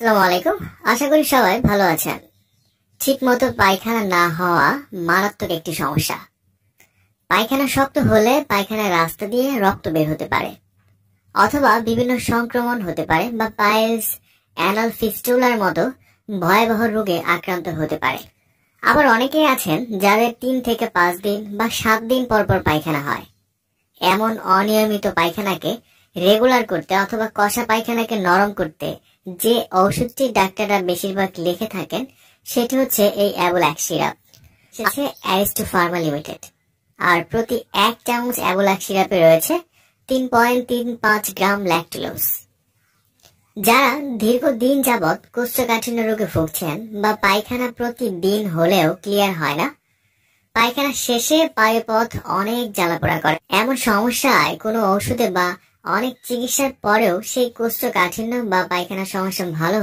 আসসালামু আলাইকুম। আশা করি সবাই ভালো আছেন। ঠিকমতো পায়খানা না হওয়া মারাত্মক একটি সমস্যা। পায়খানা শক্ত হলে পায়খানার রাস্তা দিয়ে রক্ত বের হতে পারে, অথবা বিভিন্ন সংক্রমণ হতে পারে বা পাইলস, অ্যানাল ফিস্টুলার মতো ভয়াবহ রোগে আক্রান্ত হতে পারে। আবার অনেকেই আছেন যাদের 3 থেকে 5 দিন বা 7 দিন পর পর পায়খানা হয়। এমন অনিয়মিত পায়খানাকে রেগুলার করতে অথবা কষা পায়খানাকে নরম করতে যে ঔষধটি ডাক্তাররা বেশিরভাগ লিখে থাকেন সেটি হচ্ছে এই অ্যাবোল্যাক্স সিরাপ। সেটা অ্যারিস্টো ফার্মা লিমিটেড। আর প্রতি 1 চামচ অ্যাবোল্যাক্স সিরাপে রয়েছে 3.35 গ্রাম ল্যাকটোলোজ। যারা দীর্ঘদিন যাবৎ কোষ্ঠকাঠিন্য রোগে ভুগছেন বা পায়খানা প্রতিদিন হলেও ক্লিয়ার হয় না, পায়খানা শেষে পায়ুপথ অনেক জ্বালাপোড়া করে, এমন সমস্যায় কোনো ঔষধে বা অনেক চিকিৎসার পরেও সেই কোষ্ঠকাঠিন্য বা পায়খানার সমস্যা ভালো